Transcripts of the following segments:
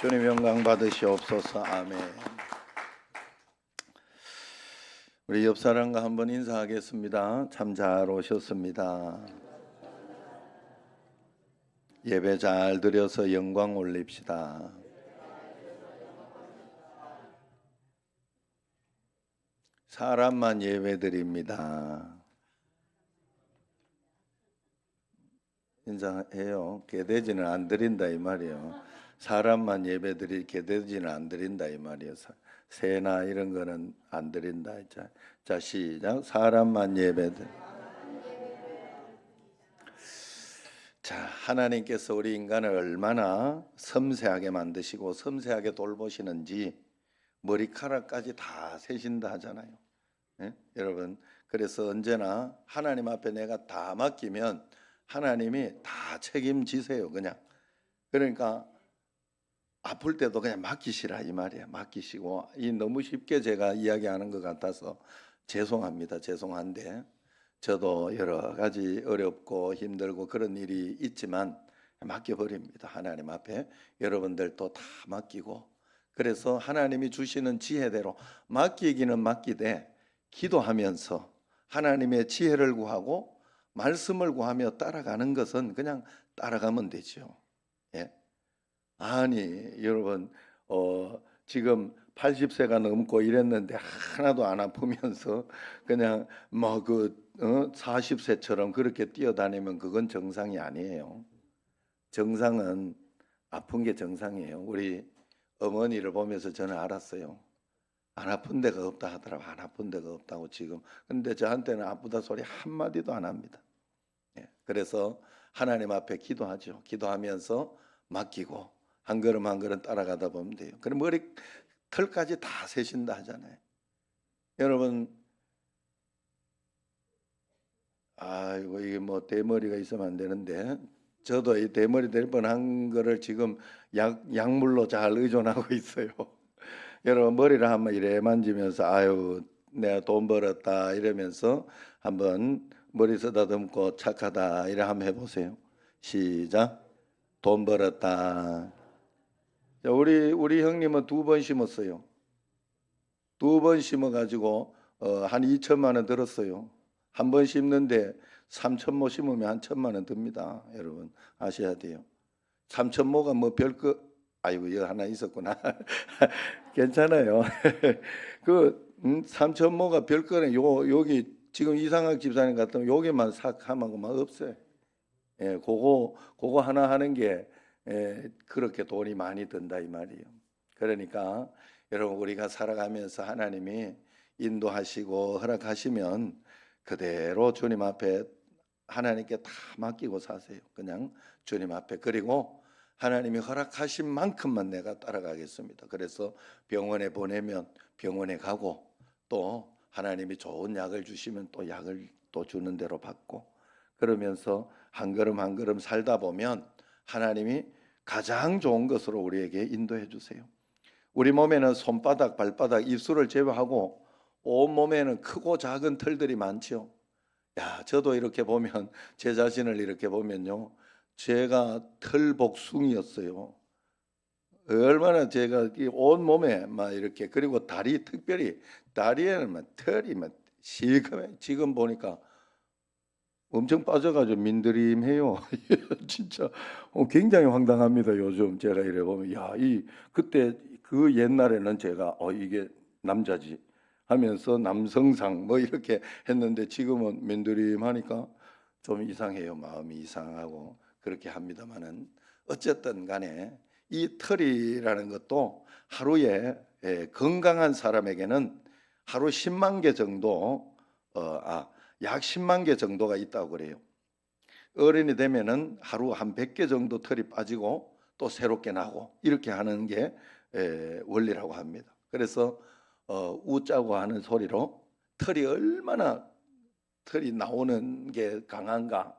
주님 영광 받으시옵소서. 아멘. 우리 옆 사람과 한번 인사하겠습니다. 참 잘 오셨습니다. 예배 잘 드려서 영광 올립시다. 사람만 예배 드립니다. 인사해요. 개돼지는 안 드린다 이 말이에요. 사람만 예배 드리 개돼지는 안 드린다 이 말이에요. 새나 이런 거는 안 드린다. 자 시작. 사람만 예배 드리. 자, 하나님께서 우리 인간을 얼마나 섬세하게 만드시고 섬세하게 돌보시는지 머리카락까지 다 세신다 하잖아요. 예? 여러분, 그래서 언제나 하나님 앞에 내가 다 맡기면 하나님이 다 책임지세요. 그냥. 그러니까 아플 때도 그냥 맡기시라 이 말이에요. 맡기시고, 이 너무 쉽게 제가 이야기하는 것 같아서 죄송합니다. 죄송한데 저도 여러 가지 어렵고 힘들고 그런 일이 있지만 맡겨버립니다. 하나님 앞에 여러분들도 다 맡기고, 그래서 하나님이 주시는 지혜대로 맡기기는 맡기되 기도하면서 하나님의 지혜를 구하고 말씀을 구하며 따라가는 것은 그냥 따라가면 되죠. 예? 아니 여러분 지금 80세가 넘고 이랬는데 하나도 안 아프면서 그냥 뭐 40세처럼 그렇게 뛰어다니면 그건 정상이 아니에요. 정상은 아픈 게 정상이에요. 우리 어머니를 보면서 저는 알았어요. 안 아픈 데가 없다 하더라고. 안 아픈 데가 없다고 지금. 근데 저한테는 아프다 소리 한마디도 안 합니다. 예, 그래서 하나님 앞에 기도하죠. 기도하면서 맡기고 한 걸음 한 걸음 따라가다 보면 돼요. 그럼 머리 털까지 다 세신다 하잖아요. 여러분, 아이고 이게 뭐 대머리가 있으면 안 되는데 저도 이 대머리 될 뻔한 거를 지금 약물로 잘 의존하고 있어요. 여러분 머리를 한번 이래 만지면서 아유 내가 돈 벌었다 이러면서 한번 머리 쓰다듬고 착하다 이래 한번 해보세요. 시작. 돈 벌었다. 자, 우리 형님은 2번 심었어요. 2번 심어가지고 한 2천만 원 들었어요. 한 번 심는데 3천모 심으면 한 1천만 원 듭니다. 여러분 아셔야 돼요. 3천모가 뭐 별거 아이고 여기 하나 있었구나. 괜찮아요. 그 3천모가 별거는 여기 지금 이상학 집사님 같으면 여기만 싹 하면 없어요. 예, 그거 하나 하는 게 그렇게 돈이 많이 든다 이 말이에요. 그러니까 여러분 우리가 살아가면서 하나님이 인도하시고 허락하시면 그대로 주님 앞에 하나님께 다 맡기고 사세요. 그냥 주님 앞에. 그리고 하나님이 허락하신 만큼만 내가 따라가겠습니다. 그래서 병원에 보내면 병원에 가고 또 하나님이 좋은 약을 주시면 또 약을 또 주는 대로 받고 그러면서 한 걸음 한 걸음 살다 보면 하나님이 가장 좋은 것으로 우리에게 인도해 주세요. 우리 몸에는 손바닥, 발바닥, 입술을 제외하고 온 몸에는 크고 작은 털들이 많죠. 야, 저도 이렇게 보면 제 자신을 이렇게 보면요, 제가 털복숭이였어요. 얼마나 제가 온 몸에 막 이렇게 그리고 다리 특별히 다리에는 막 털이 막 시커매. 지금 보니까 엄청 빠져가지고 민드림해요. 진짜 굉장히 황당합니다. 요즘 제가 이래 보면 이 그때 그 옛날에는 제가 이게 남자지 하면서 남성상 뭐 이렇게 했는데 지금은 민드림하니까 좀 이상해요. 마음이 이상하고 그렇게 합니다만은 어쨌든 간에 이 털이라는 것도 하루에 건강한 사람에게는 하루 10만 개 정도 약 10만 개 정도가 있다고 그래요. 어른이 되면은 하루 한 100개 정도 털이 빠지고 또 새롭게 나고 이렇게 하는 게 원리라고 합니다. 그래서 우짜고 하는 소리로 털이 얼마나 털이 나오는 게 강한가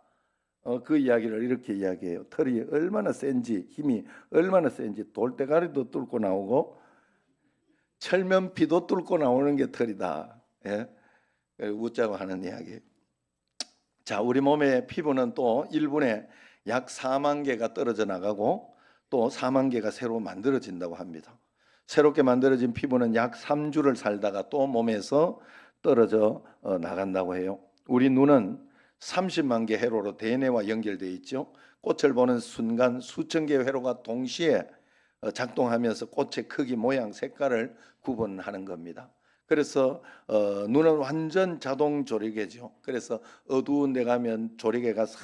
그 이야기를 이렇게 이야기해요. 털이 얼마나 센지 힘이 얼마나 센지 돌대가리도 뚫고 나오고 철면피도 뚫고 나오는 게 털이다. 예? 웃자고 하는 이야기. 자, 우리 몸의 피부는 또 1분에 약 4만 개가 떨어져 나가고 또 4만 개가 새로 만들어진다고 합니다. 새롭게 만들어진 피부는 약 3주를 살다가 또 몸에서 떨어져 나간다고 해요. 우리 눈은 30만 개 회로로 대뇌와 연결되어 있죠. 꽃을 보는 순간 수천 개의 회로가 동시에 작동하면서 꽃의 크기, 모양, 색깔을 구분하는 겁니다. 그래서 눈은 완전 자동 조리개죠. 그래서 어두운 데 가면 조리개가 싹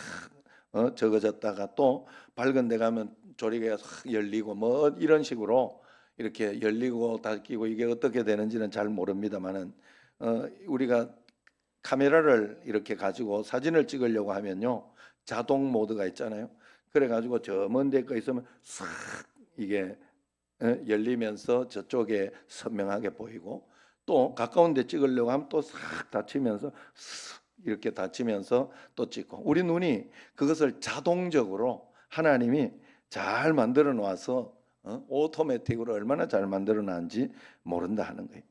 적어졌다가 또 밝은 데 가면 조리개가 싹 열리고 뭐 이런 식으로 이렇게 열리고 닫히고 이게 어떻게 되는지는 잘 모릅니다만은 우리가 카메라를 이렇게 가지고 사진을 찍으려고 하면요 자동 모드가 있잖아요. 그래 가지고 저 먼 데 거 있으면 싹 이게 열리면서 저쪽에 선명하게 보이고 또 가까운 데 찍으려고 하면 또 싹 닫히면서 이렇게 닫히면서 또 찍고 우리 눈이 그것을 자동적으로 하나님이 잘 만들어 놓아서 오토매틱으로 얼마나 잘 만들어 놨는지 모른다 하는 거예요.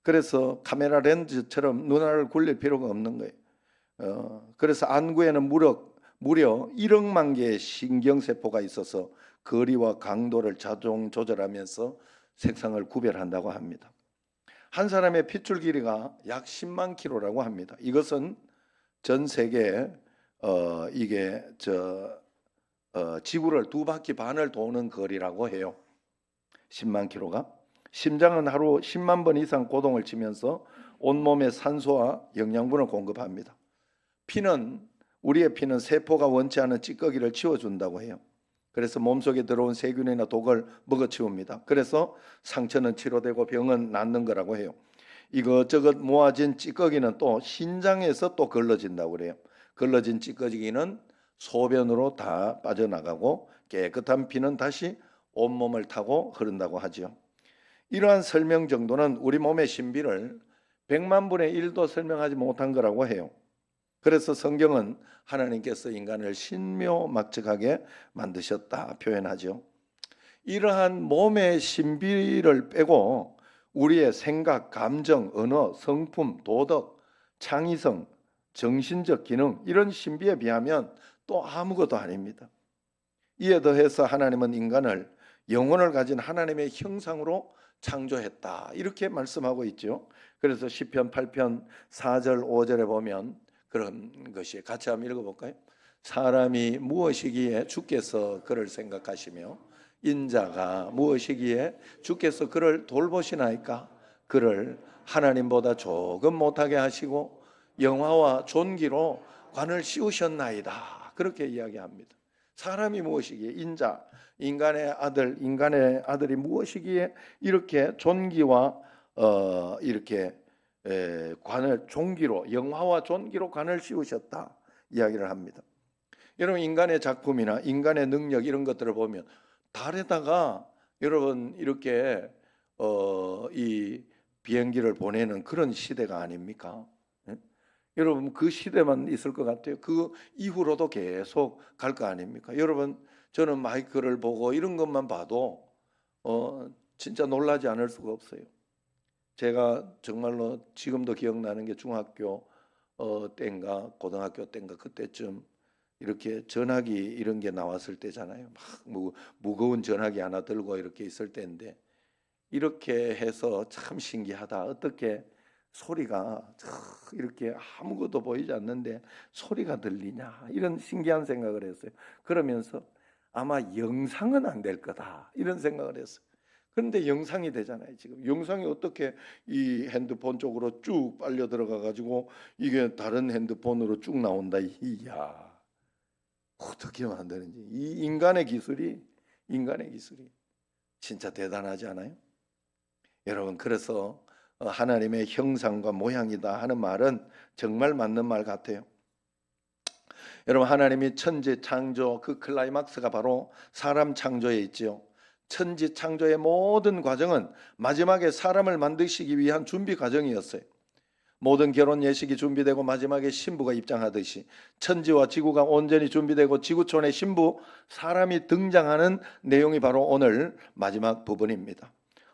그래서 카메라 렌즈처럼 눈알을 굴릴 필요가 없는 거예요. 그래서 안구에는 무려 1억만 개의 신경세포가 있어서 거리와 강도를 자동 조절하면서 색상을 구별한다고 합니다. 한 사람의 핏줄 길이가 약 10만 킬로라고 합니다. 이것은 전 세계 이게 지구를 2바퀴 반을 도는 거리라고 해요. 10만 킬로가. 심장은 하루 10만 번 이상 고동을 치면서 온몸에 산소와 영양분을 공급합니다. 우리의 피는 세포가 원치 않은 찌꺼기를 치워준다고 해요. 그래서 몸속에 들어온 세균이나 독을 먹어치웁니다. 그래서 상처는 치료되고 병은 낫는 거라고 해요. 이것저것 모아진 찌꺼기는 또 신장에서 또 걸러진다고 그래요. 걸러진 찌꺼기는 소변으로 다 빠져나가고 깨끗한 피는 다시 온몸을 타고 흐른다고 하죠. 이러한 설명 정도는 우리 몸의 신비를 100만 분의 1도 설명하지 못한 거라고 해요. 그래서 성경은 하나님께서 인간을 신묘막측하게 만드셨다 표현하죠. 이러한 몸의 신비를 빼고 우리의 생각, 감정, 언어, 성품, 도덕, 창의성, 정신적 기능 이런 신비에 비하면 또 아무것도 아닙니다. 이에 더해서 하나님은 인간을 영혼을 가진 하나님의 형상으로 창조했다 이렇게 말씀하고 있죠. 그래서 시편 8편 4절 5절에 보면 그런 것이 같이 한번 읽어볼까요? 사람이 무엇이기에 주께서 그를 생각하시며 인자가 무엇이기에 주께서 그를 돌보시나이까? 그를 하나님보다 조금 못하게 하시고 영화와 존귀로 관을 씌우셨나이다 그렇게 이야기합니다. 사람이 무엇이기에 인자 인간의 아들이 무엇이기에 이렇게 존귀와 이렇게 관을 존귀로 영화와 존귀로 관을 씌우셨다 이야기를 합니다. 여러분 인간의 작품이나 인간의 능력 이런 것들을 보면 달에다가 여러분 이렇게 이 비행기를 보내는 그런 시대가 아닙니까? 여러분 그 시대만 있을 것 같아요. 그 이후로도 계속 갈 거 아닙니까? 여러분 저는 마이크를 보고 이런 것만 봐도 진짜 놀라지 않을 수가 없어요. 제가 정말로 지금도 기억나는 게 중학교 때인가 고등학교 때인가 그때쯤 이렇게 전화기 이런 게 나왔을 때잖아요. 막 무거운 전화기 하나 들고 이렇게 있을 때인데 이렇게 해서 참 신기하다. 어떻게 소리가 이렇게 아무것도 보이지 않는데 소리가 들리냐 이런 신기한 생각을 했어요. 그러면서 아마 영상은 안 될 거다 이런 생각을 했어요. 그런데 영상이 되잖아요. 지금 영상이 어떻게 이 핸드폰 쪽으로 쭉 빨려 들어가 가지고 이게 다른 핸드폰으로 쭉 나온다. 이야 어떻게 만드는지 이 인간의 기술이 진짜 대단하지 않아요? 여러분 그래서 하나님의 형상과 모양이다 하는 말은 정말 맞는 말 같아요. 여러분 하나님이 천지 창조 그 클라이막스가 바로 사람 창조에 있지요. 천지 창조의 모든 과정은 마지막에 사람을 만드시기 위한 준비 과정이었어요. 모든 결혼 예식이 준비되고 마지막에 신부가 입장하듯이 천지와 지구가 온전히 준비되고 지구촌의 신부 사람이 등장하는 내용이 바로 오늘 마지막 부분입니다.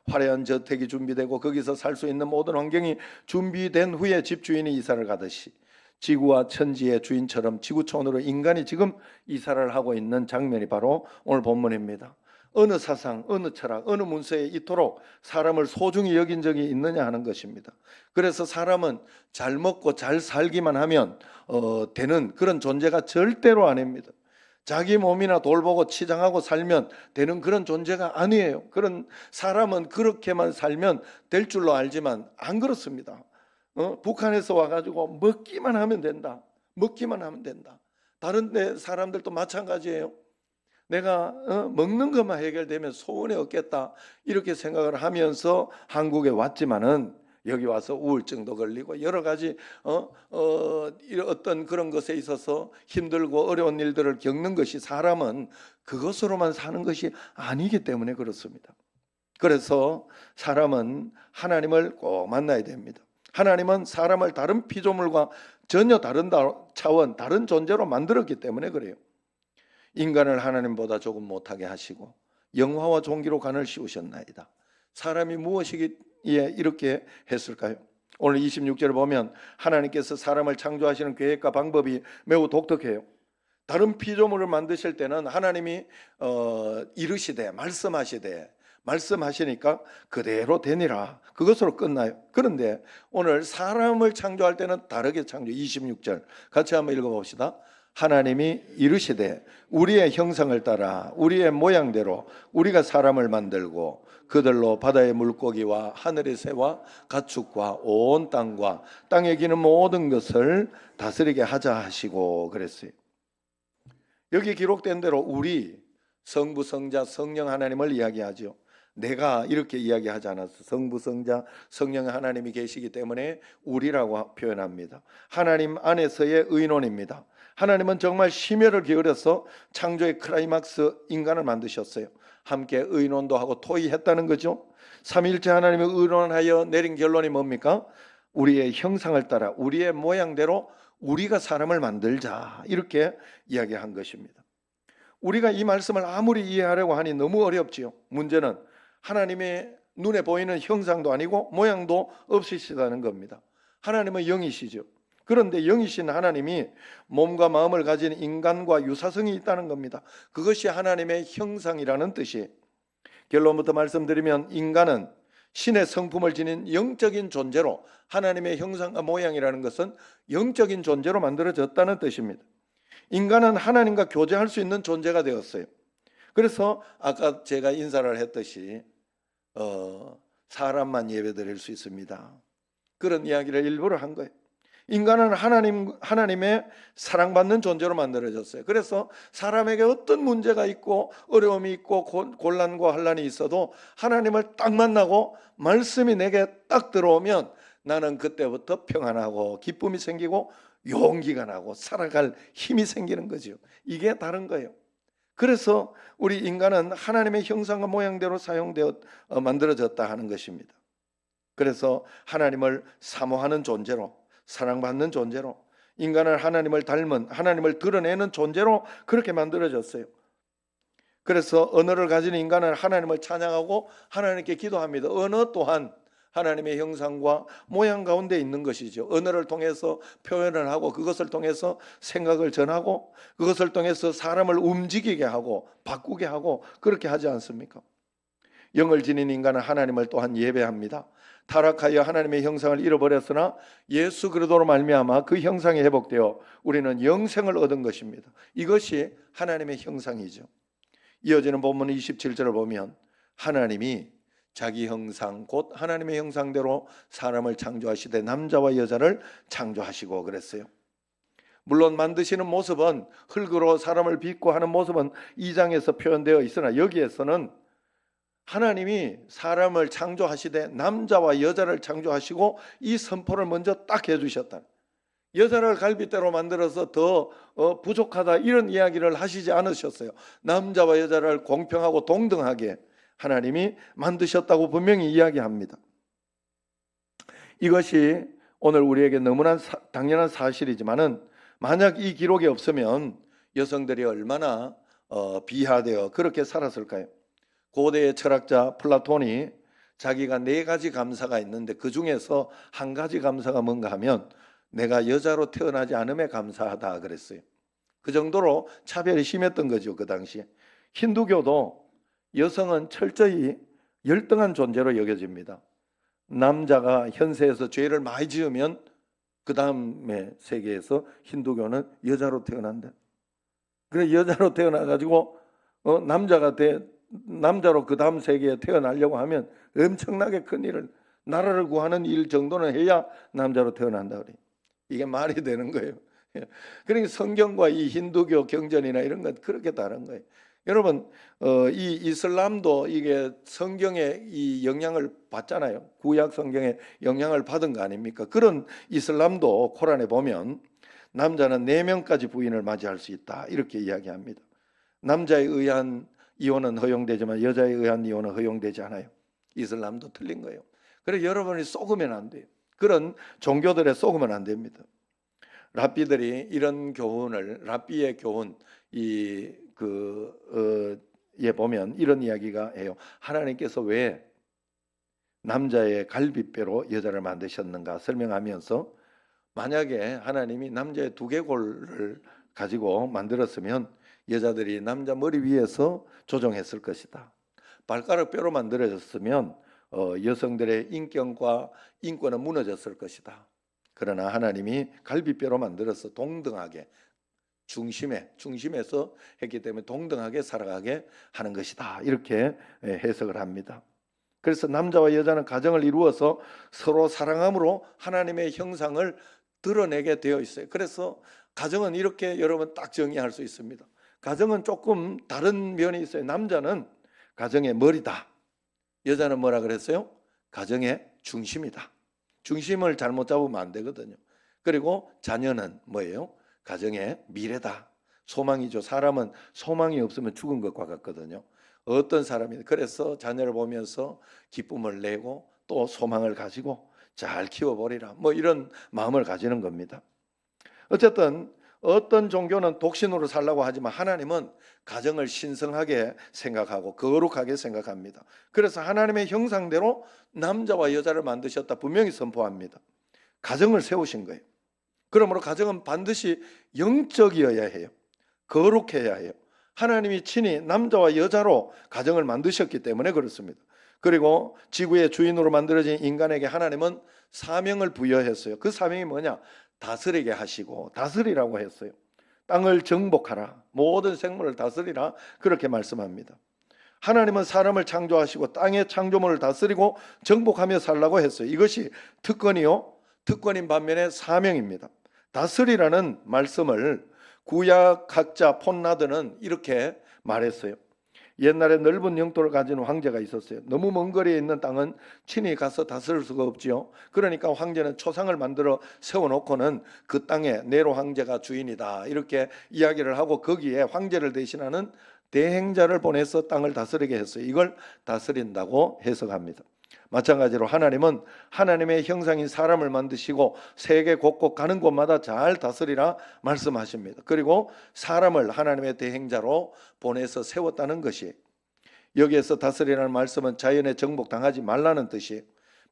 화려한 저택이 준비되고 거기서 살 수 있는 모든 환경이 준비된 후에 집주인이 이사를 가듯이 지구와 천지의 주인처럼 지구촌으로 인간이 지금 이사를 하고 있는 장면이 바로 오늘 본문입니다. 어느 사상, 어느 철학, 어느 문서에 이토록 사람을 소중히 여긴 적이 있느냐 하는 것입니다. 그래서 사람은 잘 먹고 잘 살기만 하면 되는 그런 존재가 절대로 아닙니다. 자기 몸이나 돌보고 치장하고 살면 되는 그런 존재가 아니에요. 그런 사람은 그렇게만 살면 될 줄로 알지만 안 그렇습니다. 북한에서 와가지고 먹기만 하면 된다. 먹기만 하면 된다. 다른 데 사람들도 마찬가지예요. 내가 먹는 것만 해결되면 소원이 없겠다 이렇게 생각을 하면서 한국에 왔지만은 여기 와서 우울증도 걸리고 여러 가지 어떤 그런 것에 있어서 힘들고 어려운 일들을 겪는 것이 사람은 그것으로만 사는 것이 아니기 때문에 그렇습니다. 그래서 사람은 하나님을 꼭 만나야 됩니다. 하나님은 사람을 다른 피조물과 전혀 다른 차원, 다른 존재로 만들었기 때문에 그래요. 인간을 하나님보다 조금 못하게 하시고 영화와 종기로 간을 씌우셨나이다. 사람이 무엇이기에 이렇게 했을까요? 오늘 26절을 보면 하나님께서 사람을 창조하시는 계획과 방법이 매우 독특해요. 다른 피조물을 만드실 때는 하나님이 이르시되 말씀하시니까 그대로 되니라. 그것으로 끝나요. 그런데 오늘 사람을 창조할 때는 다르게 창조. 26절 같이 한번 읽어봅시다. 하나님이 이르시되 우리의 형상을 따라 우리의 모양대로 우리가 사람을 만들고 그들로 바다의 물고기와 하늘의 새와 가축과 온 땅과 땅에 기는 모든 것을 다스리게 하자 하시고 그랬어요. 여기 기록된 대로 우리 성부, 성자, 성령 하나님을 이야기하죠. 내가 이렇게 이야기하지 않았어. 성부, 성자, 성령 하나님이 계시기 때문에 우리라고 표현합니다. 하나님 안에서의 의논입니다. 하나님은 정말 심혈을 기울여서 창조의 클라이막스 인간을 만드셨어요. 함께 의논도 하고 토의했다는 거죠. 삼위일체 하나님이 의논하여 내린 결론이 뭡니까? 우리의 형상을 따라 우리의 모양대로 우리가 사람을 만들자 이렇게 이야기한 것입니다. 우리가 이 말씀을 아무리 이해하려고 하니 너무 어렵지요. 문제는 하나님의 눈에 보이는 형상도 아니고 모양도 없으시다는 겁니다. 하나님은 영이시죠. 그런데 영이신 하나님이 몸과 마음을 가진 인간과 유사성이 있다는 겁니다. 그것이 하나님의 형상이라는 뜻이에요. 결론부터 말씀드리면 인간은 신의 성품을 지닌 영적인 존재로 하나님의 형상과 모양이라는 것은 영적인 존재로 만들어졌다는 뜻입니다. 인간은 하나님과 교제할 수 있는 존재가 되었어요. 그래서 아까 제가 인사를 했듯이 사람만 예배드릴 수 있습니다. 그런 이야기를 일부러 한 거예요. 인간은 하나님의 사랑받는 존재로 만들어졌어요. 그래서 사람에게 어떤 문제가 있고 어려움이 있고 곤란과 환란이 있어도 하나님을 딱 만나고 말씀이 내게 딱 들어오면 나는 그때부터 평안하고 기쁨이 생기고 용기가 나고 살아갈 힘이 생기는 거죠. 이게 다른 거예요. 그래서 우리 인간은 하나님의 형상과 모양대로 만들어졌다 하는 것입니다. 그래서 하나님을 사모하는 존재로, 사랑받는 존재로, 인간을 하나님을 닮은, 하나님을 드러내는 존재로 그렇게 만들어졌어요. 그래서 언어를 가진 인간은 하나님을 찬양하고 하나님께 기도합니다. 언어 또한 하나님의 형상과 모양 가운데 있는 것이죠. 언어를 통해서 표현을 하고 그것을 통해서 생각을 전하고 그것을 통해서 사람을 움직이게 하고 바꾸게 하고 그렇게 하지 않습니까? 영을 지닌 인간은 하나님을 또한 예배합니다. 타락하여 하나님의 형상을 잃어버렸으나 예수 그리스도로 말미암아 그 형상이 회복되어 우리는 영생을 얻은 것입니다. 이것이 하나님의 형상이죠. 이어지는 본문 27절을 보면 하나님이 자기 형상 곧 하나님의 형상대로 사람을 창조하시되 남자와 여자를 창조하시고 그랬어요. 물론 만드시는 모습은 흙으로 사람을 빚고 하는 모습은 2장에서 표현되어 있으나 여기에서는 하나님이 사람을 창조하시되 남자와 여자를 창조하시고 이 선포를 먼저 딱 해주셨다. 여자를 갈빗대로 만들어서 더 부족하다 이런 이야기를 하시지 않으셨어요. 남자와 여자를 공평하고 동등하게 하나님이 만드셨다고 분명히 이야기합니다. 이것이 오늘 우리에게 너무나 당연한 사실이지만은 만약 이 기록이 없으면 여성들이 얼마나 비하되어 그렇게 살았을까요? 고대의 철학자 플라톤이 자기가 4가지 감사가 있는데 그 중에서 한 가지 감사가 뭔가 하면 내가 여자로 태어나지 않음에 감사하다 그랬어요. 그 정도로 차별이 심했던 거죠. 그 당시에. 힌두교도 여성은 철저히 열등한 존재로 여겨집니다. 남자가 현세에서 죄를 많이 지으면 그 다음에 세계에서 힌두교는 여자로 태어난다. 그래 여자로 태어나가지고 남자로 그 다음 세계에 태어나려고 하면 엄청나게 큰 일을, 나라를 구하는 일 정도는 해야 남자로 태어난다 그래. 이게 말이 되는 거예요. 그러니까 성경과 이 힌두교 경전이나 이런 건 그렇게 다른 거예요. 여러분, 이 이슬람도 이게 성경의 이 영향을 받잖아요. 구약 성경의 영향을 받은 거 아닙니까? 그런 이슬람도 코란에 보면 남자는 4명까지 부인을 맞이할 수 있다 이렇게 이야기합니다. 남자에 의한 이혼은 허용되지만 여자에 의한 이혼은 허용되지 않아요. 이슬람도 틀린 거예요. 그래서 여러분이 속으면 안 돼요. 그런 종교들에 속으면 안 됩니다. 랍비들이 이런 교훈을, 랍비의 교훈 예 보면 이런 이야기가 해요. 하나님께서 왜 남자의 갈빗배로 여자를 만드셨는가 설명하면서, 만약에 하나님이 남자의 두개골을 가지고 만들었으면 여자들이 남자 머리 위에서 조종했을 것이다. 발가락 뼈로 만들어졌으면 여성들의 인격과 인권은 무너졌을 것이다. 그러나 하나님이 갈빗뼈로 만들어서 동등하게 중심에서 했기 때문에 동등하게 살아가게 하는 것이다. 이렇게 해석을 합니다. 그래서 남자와 여자는 가정을 이루어서 서로 사랑함으로 하나님의 형상을 드러내게 되어 있어요. 그래서 가정은 이렇게 여러분 딱 정의할 수 있습니다. 가정은 조금 다른 면이 있어요. 남자는 가정의 머리다. 여자는 뭐라 그랬어요? 가정의 중심이다. 중심을 잘못 잡으면 안 되거든요. 그리고 자녀는 뭐예요? 가정의 미래다. 소망이죠. 사람은 소망이 없으면 죽은 것과 같거든요. 어떤 사람이 그래서 자녀를 보면서 기쁨을 내고 또 소망을 가지고 잘 키워버리라, 뭐 이런 마음을 가지는 겁니다. 어쨌든 어떤 종교는 독신으로 살라고 하지만 하나님은 가정을 신성하게 생각하고 거룩하게 생각합니다. 그래서 하나님의 형상대로 남자와 여자를 만드셨다 분명히 선포합니다. 가정을 세우신 거예요. 그러므로 가정은 반드시 영적이어야 해요. 거룩해야 해요. 하나님이 친히 남자와 여자로 가정을 만드셨기 때문에 그렇습니다. 그리고 지구의 주인으로 만들어진 인간에게 하나님은 사명을 부여했어요. 그 사명이 뭐냐? 다스리게 하시고, 다스리라고 했어요. 땅을 정복하라, 모든 생물을 다스리라, 그렇게 말씀합니다. 하나님은 사람을 창조하시고 땅의 창조물을 다스리고 정복하며 살라고 했어요. 이것이 특권이요, 특권인 반면에 사명입니다. 다스리라는 말씀을 구약학자 폰나드는 이렇게 말했어요. 옛날에 넓은 영토를 가진 황제가 있었어요. 너무 먼 거리에 있는 땅은 친히 가서 다스릴 수가 없지요. 그러니까 황제는 초상을 만들어 세워놓고는 그 땅에 네로 황제가 주인이다 이렇게 이야기를 하고 거기에 황제를 대신하는 대행자를 보내서 땅을 다스리게 했어요. 이걸 다스린다고 해석합니다. 마찬가지로 하나님은 하나님의 형상인 사람을 만드시고 세계 곳곳 가는 곳마다 잘 다스리라 말씀하십니다. 그리고 사람을 하나님의 대행자로 보내서 세웠다는 것이, 여기에서 다스리라는 말씀은 자연에 정복당하지 말라는 뜻이,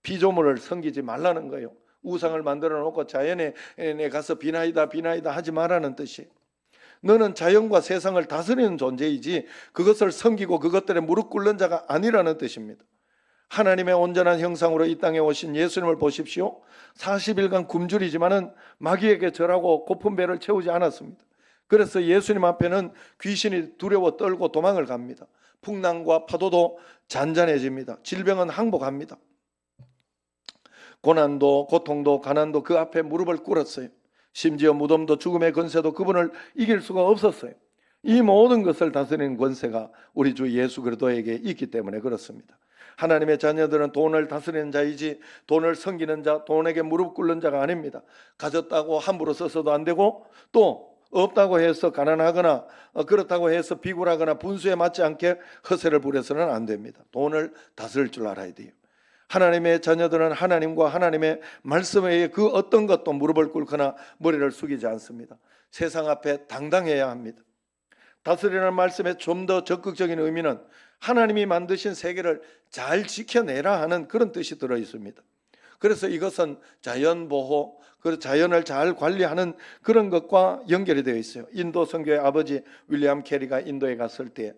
피조물을 섬기지 말라는 거예요. 우상을 만들어 놓고 자연에 가서 비나이다 하지 말라는 뜻이, 너는 자연과 세상을 다스리는 존재이지 그것을 섬기고 그것들에 무릎 꿇는 자가 아니라는 뜻입니다. 하나님의 온전한 형상으로 이 땅에 오신 예수님을 보십시오. 40일간 굶주리지만은 마귀에게 절하고 고픈 배를 채우지 않았습니다. 그래서 예수님 앞에는 귀신이 두려워 떨고 도망을 갑니다. 풍랑과 파도도 잔잔해집니다. 질병은 항복합니다. 고난도 고통도 가난도 그 앞에 무릎을 꿇었어요. 심지어 무덤도 죽음의 권세도 그분을 이길 수가 없었어요. 이 모든 것을 다스리는 권세가 우리 주 예수 그리스도에게 있기 때문에 그렇습니다. 하나님의 자녀들은 돈을 다스리는 자이지 돈을 섬기는 자, 돈에게 무릎 꿇는 자가 아닙니다. 가졌다고 함부로 써서도 안 되고, 또 없다고 해서 가난하거나 그렇다고 해서 비굴하거나 분수에 맞지 않게 허세를 부려서는 안 됩니다. 돈을 다스릴 줄 알아야 돼요. 하나님의 자녀들은 하나님과 하나님의 말씀에 의해 그 어떤 것도 무릎을 꿇거나 머리를 숙이지 않습니다. 세상 앞에 당당해야 합니다. 다스리라는 말씀의 좀 더 적극적인 의미는 하나님이 만드신 세계를 잘 지켜내라 하는 그런 뜻이 들어 있습니다. 그래서 이것은 자연보호, 그 자연을 잘 관리하는 그런 것과 연결이 되어 있어요. 인도 선교의 아버지 윌리엄 캐리가 인도에 갔을 때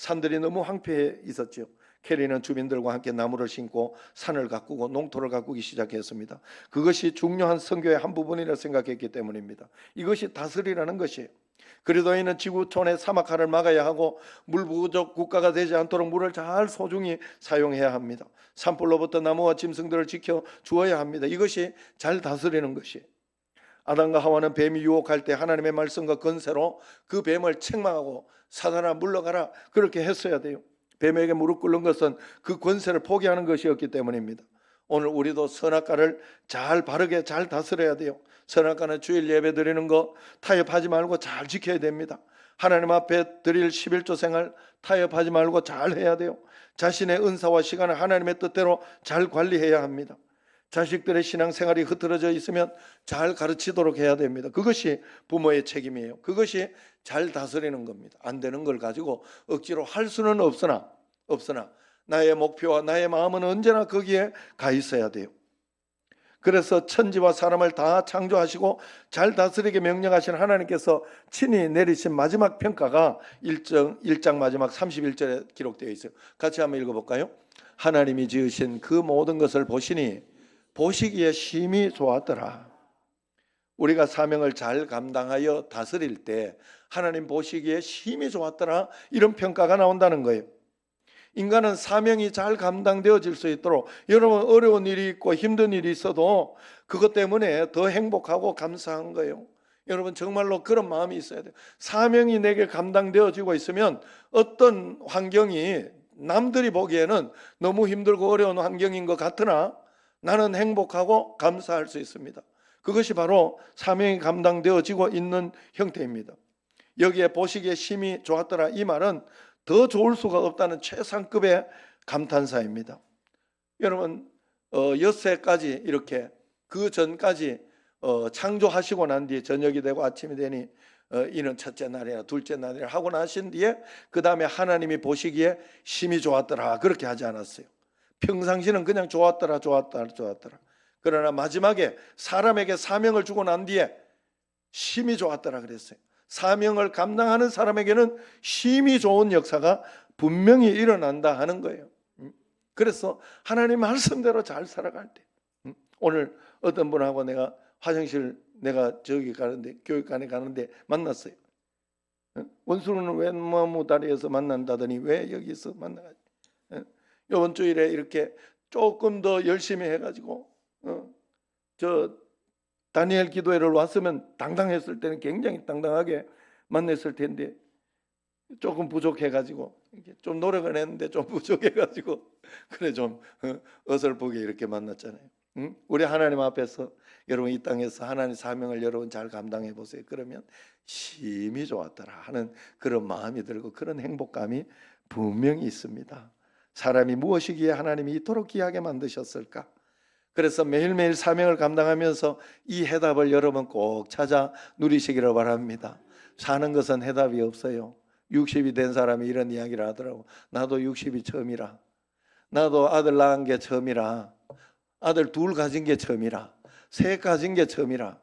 산들이 너무 황폐해 있었죠. 캐리는 주민들과 함께 나무를 심고 산을 가꾸고 농토를 가꾸기 시작했습니다. 그것이 중요한 선교의 한 부분이라 생각했기 때문입니다. 이것이 다스리라는 것이에요. 그리스도인은 지구촌의 사막화를 막아야 하고 물 부족 국가가 되지 않도록 물을 잘 소중히 사용해야 합니다. 산불로부터 나무와 짐승들을 지켜 주어야 합니다. 이것이 잘 다스리는 것이에요. 아담과 하와는 뱀이 유혹할 때 하나님의 말씀과 건세로 그 뱀을 책망하고 사단아 물러가라 그렇게 했어야 돼요. 뱀에게 무릎 꿇는 것은 그 권세를 포기하는 것이었기 때문입니다. 오늘 우리도 선악과를 잘 바르게 잘 다스려야 돼요. 선악과는 주일 예배 드리는 거 타협하지 말고 잘 지켜야 됩니다. 하나님 앞에 드릴 11조 생활 타협하지 말고 잘 해야 돼요. 자신의 은사와 시간을 하나님의 뜻대로 잘 관리해야 합니다. 자식들의 신앙생활이 흐트러져 있으면 잘 가르치도록 해야 됩니다. 그것이 부모의 책임이에요. 그것이 잘 다스리는 겁니다. 안 되는 걸 가지고 억지로 할 수는 없으나 나의 목표와 나의 마음은 언제나 거기에 가 있어야 돼요. 그래서 천지와 사람을 다 창조하시고 잘 다스리게 명령하신 하나님께서 친히 내리신 마지막 평가가 1장 마지막 31절에 기록되어 있어요. 같이 한번 읽어볼까요? 하나님이 지으신 그 모든 것을 보시기에 심히 좋았더라. 우리가 사명을 잘 감당하여 다스릴 때 하나님 보시기에 심히 좋았더라 이런 평가가 나온다는 거예요. 인간은 사명이 잘 감당되어질 수 있도록 여러분 어려운 일이 있고 힘든 일이 있어도 그것 때문에 더 행복하고 감사한 거예요. 여러분 정말로 그런 마음이 있어야 돼요. 사명이 내게 감당되어지고 있으면 어떤 환경이 남들이 보기에는 너무 힘들고 어려운 환경인 것 같으나 나는 행복하고 감사할 수 있습니다. 그것이 바로 사명이 감당되어지고 있는 형태입니다. 여기에 보시기에 심히 좋았더라 이 말은 더 좋을 수가 없다는 최상급의 감탄사입니다. 여러분 엿새까지 이렇게 그 전까지 창조하시고 난 뒤에 저녁이 되고 아침이 되니 이는 첫째 날이나 둘째 날이나 하고 나신 뒤에 그 다음에 하나님이 보시기에 심히 좋았더라 그렇게 하지 않았어요. 평상시는 그냥 좋았더라. 그러나 마지막에 사람에게 사명을 주고 난 뒤에 심히 좋았더라 그랬어요. 사명을 감당하는 사람에게는 심히 좋은 역사가 분명히 일어난다 하는 거예요. 그래서 하나님 말씀대로 잘 살아갈 때 오늘 어떤 분하고 내가 화장실 내가 저기 가는데 교육관에 가는데 만났어요. 원수는 왜 너무 다리에서 만난다더니 왜 여기서 만나가지? 이번 주일에 이렇게 조금 더 열심히 해가지고 저 다니엘 기도회를 왔으면 당당했을 때는 굉장히 당당하게 만났을 텐데 조금 부족해가지고 좀 노력을 했는데 좀 부족해가지고 그래 좀 어설프게 이렇게 만났잖아요. 우리 하나님 앞에서 여러분 이 땅에서 하나님 사명을 여러분 잘 감당해 보세요. 그러면 심히 좋았더라 하는 그런 마음이 들고 그런 행복감이 분명히 있습니다. 사람이 무엇이기에 하나님이 이토록 귀하게 만드셨을까? 그래서 매일매일 사명을 감당하면서 이 해답을 여러분 꼭 찾아 누리시기를 바랍니다. 사는 것은 해답이 없어요. 60이 된 사람이 이런 이야기를 하더라고. 나도 60이 처음이라. 나도 아들 낳은 게 처음이라. 아들 둘 가진 게 처음이라. 셋 가진 게 처음이라.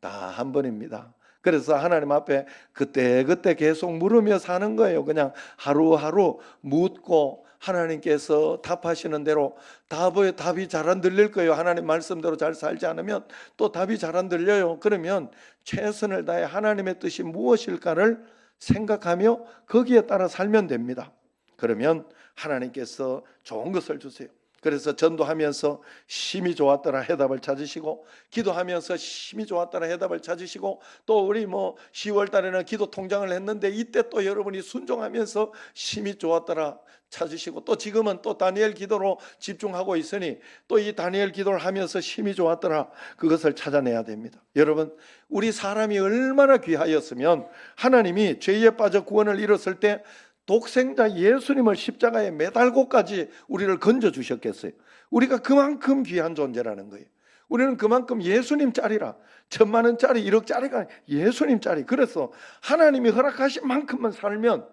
다 한 번입니다. 그래서 하나님 앞에 그때 계속 물으며 사는 거예요. 그냥 하루하루 묻고 하나님께서 답하시는 대로 답이 잘 안 들릴 거예요. 하나님 말씀대로 잘 살지 않으면 또 답이 잘 안 들려요. 그러면 최선을 다해 하나님의 뜻이 무엇일까를 생각하며 거기에 따라 살면 됩니다. 그러면 하나님께서 좋은 것을 주세요. 그래서 전도하면서 심히 좋았더라 해답을 찾으시고 기도하면서 심히 좋았더라 해답을 찾으시고 또 우리 10월 달에는 기도 통장을 했는데 이때 또 여러분이 순종하면서 심히 좋았더라 찾으시고 또 지금은 또 다니엘 기도로 집중하고 있으니 또 이 다니엘 기도를 하면서 심히 좋았더라 그것을 찾아내야 됩니다. 여러분 우리 사람이 얼마나 귀하였으면 하나님이 죄에 빠져 구원을 이뤘을 때 독생자 예수님을 십자가에 매달고까지 우리를 건져주셨겠어요. 우리가 그만큼 귀한 존재라는 거예요. 우리는 그만큼 예수님짜리라. 1,000,000원짜리 1억짜리가 예수님짜리. 그래서 하나님이 허락하신 만큼만 살면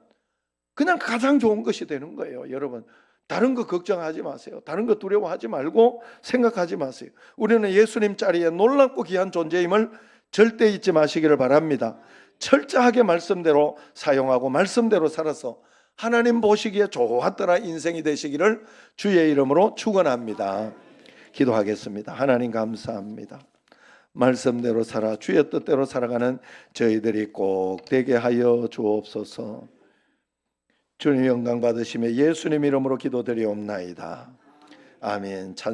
그냥 가장 좋은 것이 되는 거예요. 여러분 다른 거 걱정하지 마세요. 다른 거 두려워하지 말고 생각하지 마세요. 우리는 예수님짜리에 놀랍고 귀한 존재임을 절대 잊지 마시기를 바랍니다. 철저하게 말씀대로 사용하고 말씀대로 살아서 하나님 보시기에 좋았더라 인생이 되시기를 주의 이름으로 축원합니다. 기도하겠습니다. 하나님 감사합니다. 말씀대로 살아 주의 뜻대로 살아가는 저희들이 꼭 되게 하여 주옵소서. 주님 영광 받으시며 예수님 이름으로 기도드리옵나이다. 아멘. 찬